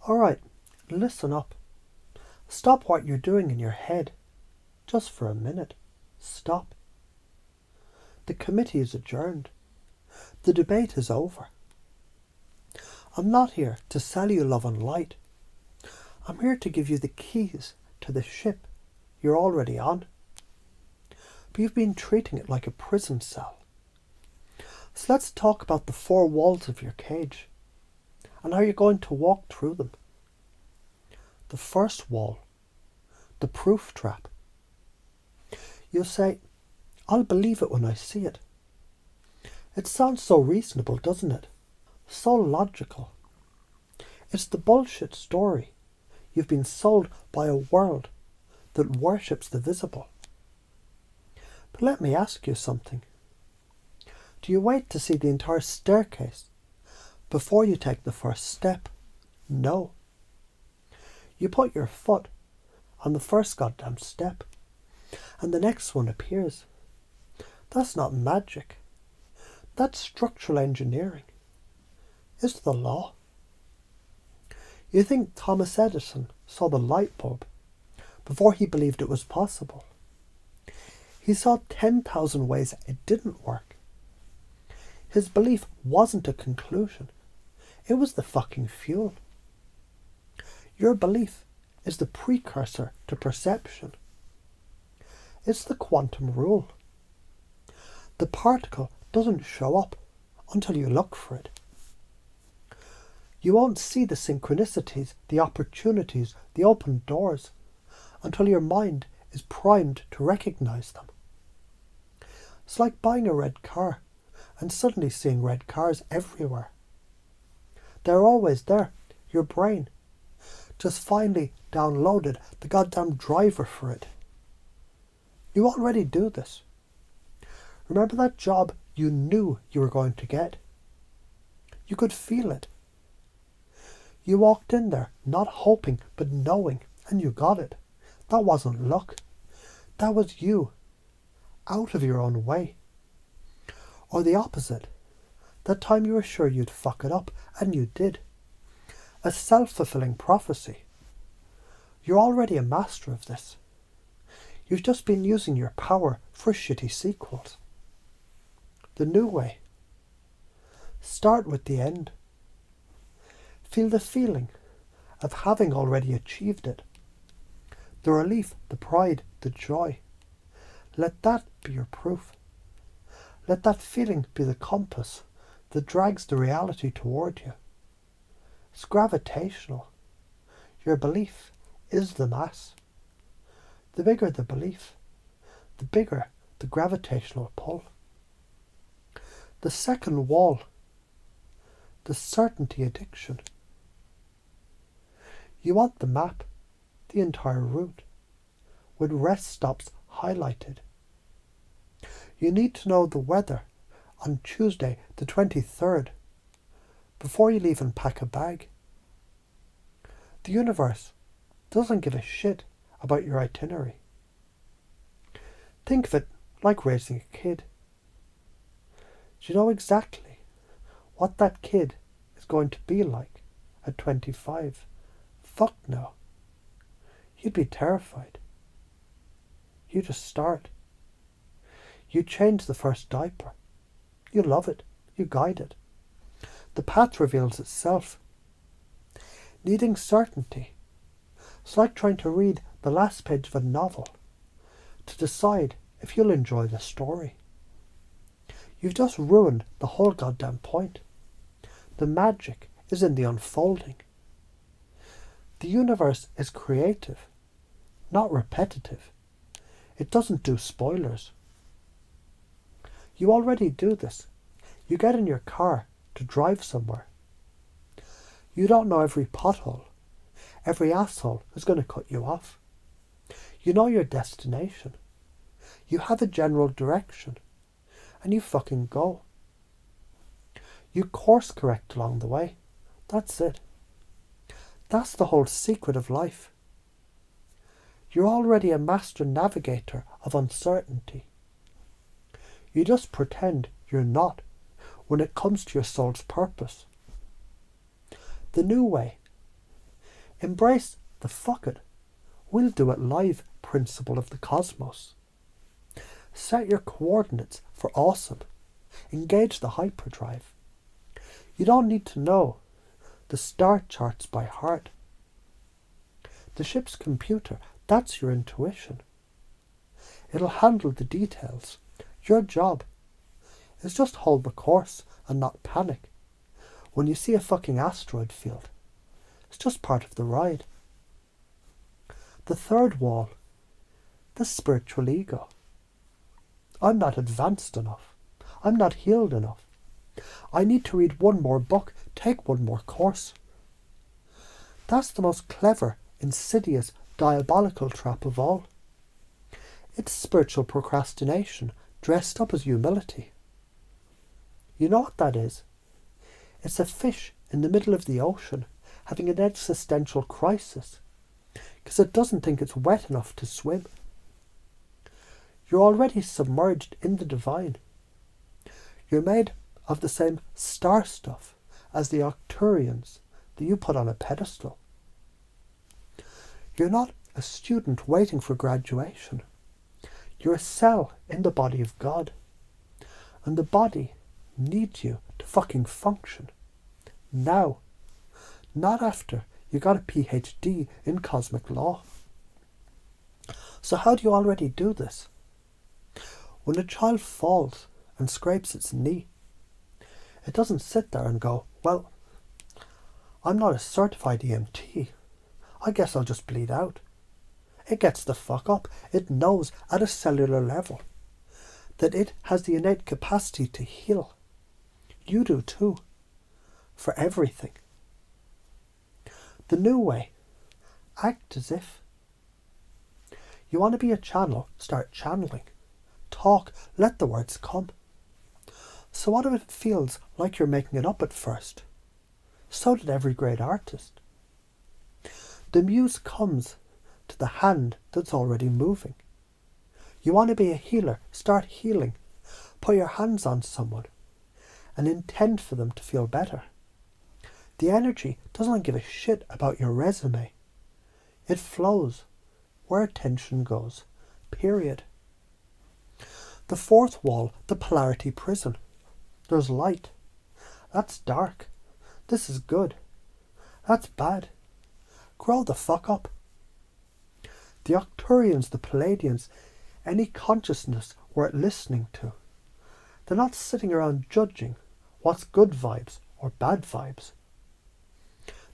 Alright, listen up. Stop what you're doing in your head. Just for a minute. Stop. The committee is adjourned. The debate is over. I'm not here to sell you love and light. I'm here to give you the keys to the ship you're already on. But you've been treating it like a prison cell. So let's talk about the four walls of your cage and how you're going to walk through them. The first wall, the proof trap. You'll say, I'll believe it when I see it. It sounds so reasonable, doesn't it? So logical. It's the bullshit story you've been sold by a world that worships the visible. But let me ask you something. Do you wait to see the entire staircase before you take the first step? No. You put your foot on the first goddamn step and the next one appears. That's not magic. That's structural engineering. It's the law. You think Thomas Edison saw the light bulb before he believed it was possible? He saw 10,000 ways it didn't work. His belief wasn't a conclusion. It was the fucking fuel. Your belief is the precursor to perception. It's the quantum rule. The particle doesn't show up until you look for it. You won't see the synchronicities, the opportunities, the open doors until your mind is primed to recognize them. It's like buying a red car and suddenly seeing red cars everywhere. They're always there. Your brain just finally downloaded the goddamn driver for it. You already do this. Remember that job you knew you were going to get? You could feel it. You walked in there not hoping but knowing, and you got it. That wasn't luck. That was you, out of your own way. Or the opposite. That time you were sure you'd fuck it up, and you did. A self-fulfilling prophecy. You're already a master of this. You've just been using your power for shitty sequels. The new way. Start with the end. Feel the feeling of having already achieved it. The relief, the pride, the joy. Let that be your proof. Let that feeling be the compass that drags the reality toward you. It's gravitational. Your belief is the mass. The bigger the belief, the bigger the gravitational pull. The second wall, the certainty addiction. You want the map, the entire route, with rest stops highlighted. You need to know the weather on Tuesday the 23rd before you'll even pack a bag. The universe doesn't give a shit about your itinerary. Think of it like raising a kid. Do you know exactly what that kid is going to be like at 25? Fuck no. You'd be terrified. You just start. You change the first diaper. You love it. You guide it. The path reveals itself. Needing certainty. It's like trying to read the last page of a novel to decide if you'll enjoy the story. You've just ruined the whole goddamn point. The magic is in the unfolding. The universe is creative, not repetitive. It doesn't do spoilers. You already do this. You get in your car to drive somewhere. You don't know every pothole, every asshole who's going to cut you off. You know your destination. You have a general direction. And you fucking go. You course correct along the way. That's it. That's the whole secret of life. You're already a master navigator of uncertainty. You just pretend you're not when it comes to your soul's purpose. The new way Embrace the fuck it, we'll do it live principle of the cosmos. Set your coordinates for awesome. Engage the hyperdrive. You don't need to know the star charts by heart. The ship's computer, that's your intuition. It'll handle the details. Your job is just hold the course and not panic. When you see a fucking asteroid field, it's just part of the ride. The third wall, the spiritual ego. I'm not advanced enough. I'm not healed enough. I need to read one more book, take one more course. That's the most clever, insidious, diabolical trap of all. It's spiritual procrastination dressed up as humility. You know what that is? It's a fish in the middle of the ocean having an existential crisis because it doesn't think it's wet enough to swim. You're already submerged in the divine. You're made of the same star stuff as the Arcturians that you put on a pedestal. You're not a student waiting for graduation. You're a cell in the body of God. And the body needs you to fucking function. Now. Not after you got a PhD in cosmic law. So how do you already do this? When a child falls and scrapes its knee, it doesn't sit there and go, well, I'm not a certified EMT. I guess I'll just bleed out. It gets the fuck up. It knows at a cellular level that it has the innate capacity to heal. You do too. For everything. The new way. Act as if. You want to be a channel, start channeling. Talk, let the words come. So what if it feels like you're making it up at first? So did every great artist. The muse comes to the hand that's already moving. You want to be a healer, start healing. Put your hands on someone and intend for them to feel better. The energy doesn't give a shit about your resume. It flows where attention goes. Period. The fourth wall, the polarity prison. There's light. That's dark. This is good. That's bad. Grow the fuck up. The Arcturians, the Palladians, any consciousness worth listening to. They're not sitting around judging what's good vibes or bad vibes.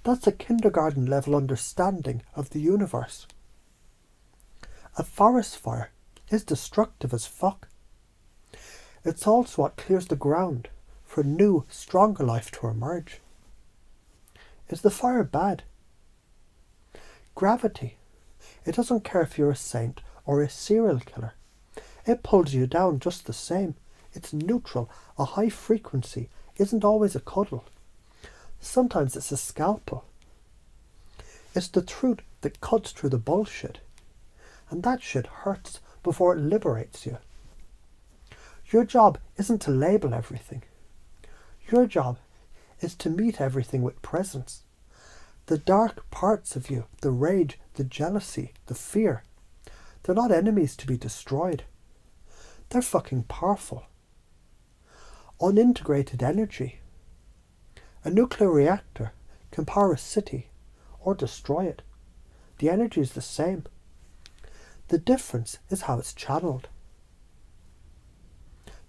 That's a kindergarten level understanding of the universe. A forest fire is destructive as fuck. It's also what clears the ground for new, stronger life to emerge. Is the fire bad? Gravity. It doesn't care if you're a saint or a serial killer. It pulls you down just the same. It's neutral. A high frequency isn't always a cuddle. Sometimes it's a scalpel. It's the truth that cuts through the bullshit. And that shit hurts before it liberates you. Your job isn't to label everything. Your job is to meet everything with presence. The dark parts of you, the rage, the jealousy, the fear, they're not enemies to be destroyed. They're fucking powerful. Unintegrated energy. A nuclear reactor can power a city or destroy it. The energy is the same. The difference is how it's channeled.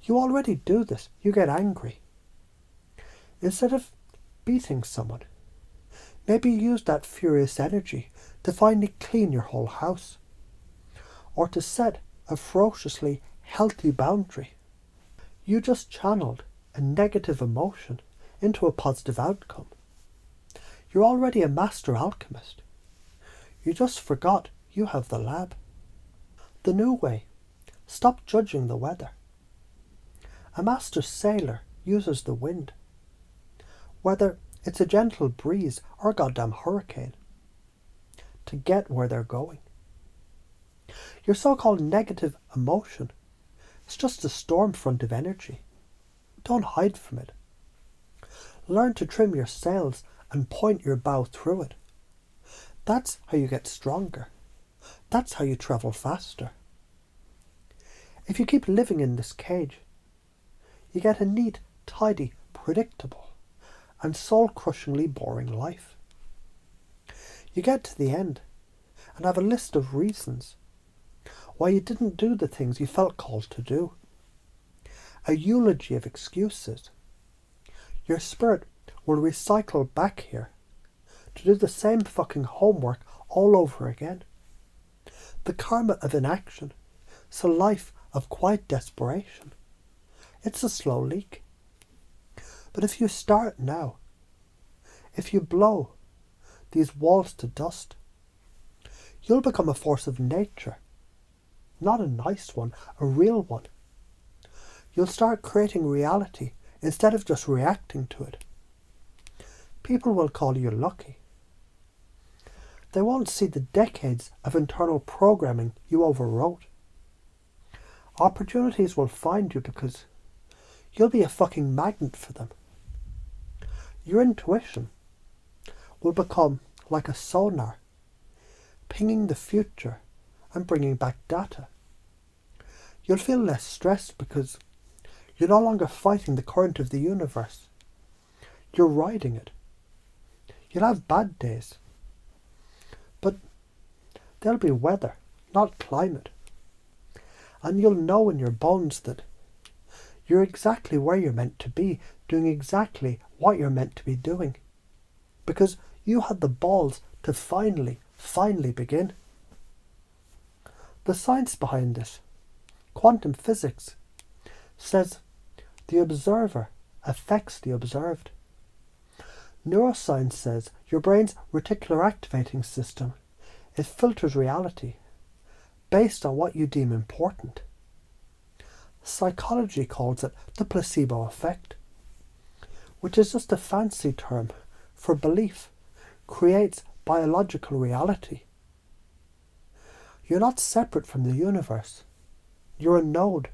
You already do this. You get angry. Instead of beating someone, maybe use that furious energy to finally clean your whole house. Or to set a ferociously healthy boundary. You just channeled a negative emotion into a positive outcome. You're already a master alchemist. You just forgot you have the lab. The new way. Stop judging the weather. A master sailor uses the wind. Whether it's a gentle breeze or a goddamn hurricane. To get where they're going. Your so-called negative emotion is just a storm front of energy. Don't hide from it. Learn to trim your sails and point your bow through it. That's how you get stronger. That's how you travel faster. If you keep living in this cage, you get a neat, tidy, predictable, and soul-crushingly boring life. You get to the end and have a list of reasons why you didn't do the things you felt called to do. A eulogy of excuses. Your spirit will recycle back here to do the same fucking homework all over again. The karma of inaction. It's a life of quiet desperation. It's a slow leak. But if you start now, if you blow these walls to dust, you'll become a force of nature. Not a nice one, a real one. You'll start creating reality instead of just reacting to it. People will call you lucky. They won't see the decades of internal programming you overwrote. Opportunities will find you because you'll be a fucking magnet for them. Your intuition will become like a sonar, pinging the future and bringing back data. You'll feel less stressed because you're no longer fighting the current of the universe. You're riding it. You'll have bad days, but there'll be weather, not climate. And you'll know in your bones that you're exactly where you're meant to be, doing exactly what you're meant to be doing. Because you had the balls to finally begin. The science behind this, quantum physics, says the observer affects the observed. Neuroscience says your brain's reticular activating system, it filters reality based on what you deem important. Psychology calls it the placebo effect, which is just a fancy term for belief creates biological reality. You're not separate from the universe. You're a node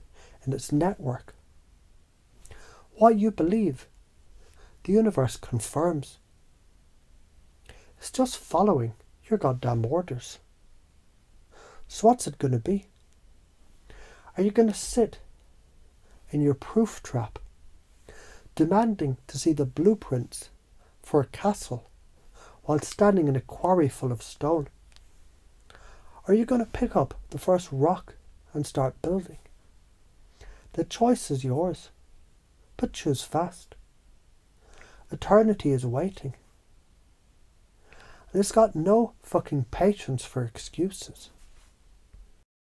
in its network. What you believe, the universe confirms. It's just following your goddamn orders. So what's it going to be? Are you going to sit in your proof trap, demanding to see the blueprints for a castle while standing in a quarry full of stone? Are you going to pick up the first rock and start building? The choice is yours, but choose fast. Eternity is waiting. And it's got no fucking patience for excuses.